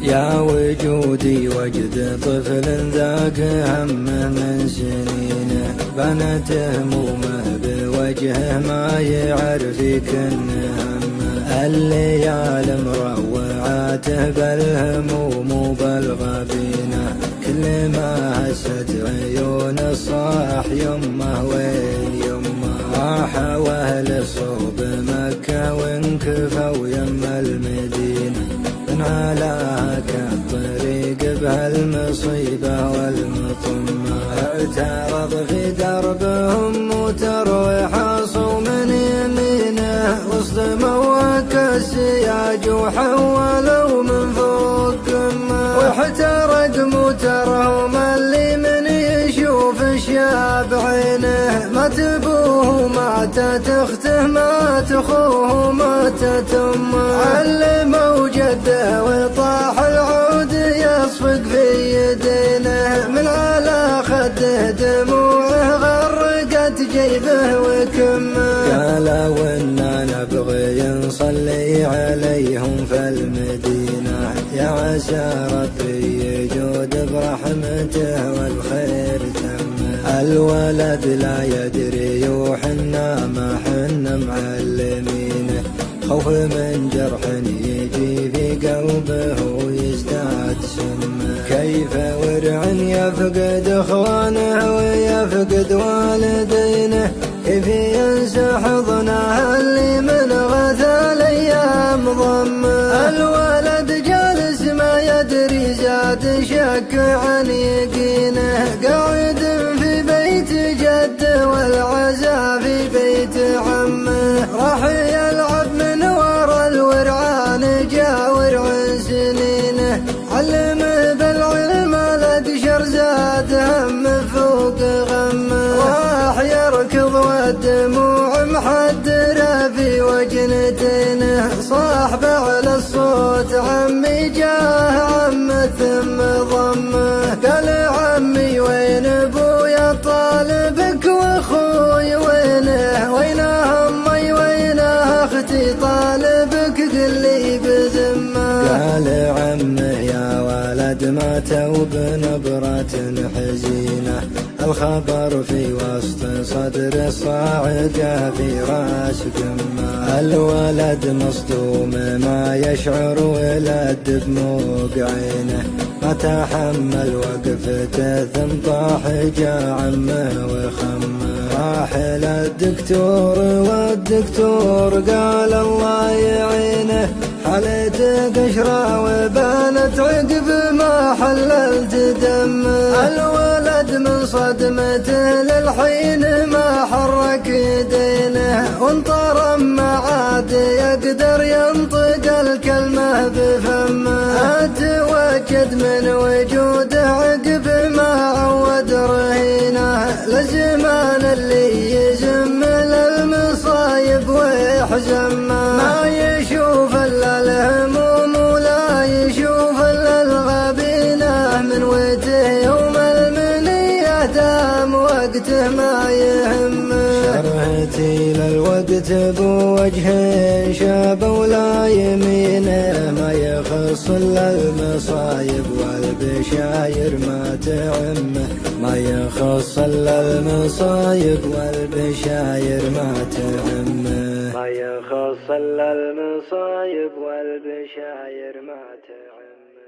يا وجودي وجد طفل ذاك همه من سنينه، بنت همومه بوجهه ما يعرف يكن همه. الليال مروعاته بالهموم وبالغبينه، كل ما هست عيون الصاح يمه وين يمه. راحوا اهل صوب مكة وانكفوا يم المدينة، من علاك الطريق بهالمصيبة والمطمة. اعترض في دربهم وتروي حاصوا من يمينه، واصطموا كالسياج وحولوا من فوق قمة. واحترق موترهم اللي من يشوف الشاب عينه، مات ابوه ماتت اخته مات اخوه ماتت امه. علموا جده وطاح العود يصفق في يدينه، من على خده دموعه غرقت جيبه وكمه. قالوا إنا نبغي نصلي عليهم في المدينة، يا عسى ربي يجود برحمته والخير تمه. الولد لا يدري وحنا ما حنا معلمينه، خوف من جرح يجي في قلبه ويزداد سمه. كيف ورع يفقد اخوانه ويفقد والدينه، كيف ينسى حضنه اللي من غثى الايام ضمه. الولد جالس ما يدري زاد شك عن يقينه، قاعد في بيت جده والعزا في بيت عمه. راح يلعب من ورا الورعان جا ورع سنينه، علمه بالعلم الأقشر زاد هم فوق غمه. راح يركض والدموع محدرة في وجنتينه، صاح على الصوت عمي جاه عم ثم ضمه. قال عمي وين ابويا طالبك واخوي وينه، وينه امي وينه اختي طالبك قل لي بذمه. قال عمه يا ولد ماتوا بنبرة حزينة، الخبر في وسط صدر الصاعقة في راس قمة. الولد مصدوم ما يشعر ولد بدموع عينه، ما تحمل وقفته ثم طاح جا عمه وخمه. راح للدكتور والدكتور قال الله يعينه، حالته قشرة وبانت عقب ما حللت دمه. الولد من صدمته للحين ما حرك يدينه، وانطرم ما عاد يقدر ينطق الكلمة بفمه. اتوجد من وجوده عقب ما عود رهينه، لزمان اللي يزم للمصايب ويحزمه. ما يشوف الا الهموم ولا يشوف الا الغبينه، من وجهه يوم المنيه دام وقته ما يهمه. شرهتي للوقت بوجه شاب ولا يمينه، ما يخص الا المصايب والبشاير ما تعمه. ما يخص الا المصايب والبشاير ما تعمه. ما يخص الا المصايب والبشاير ما تعمه.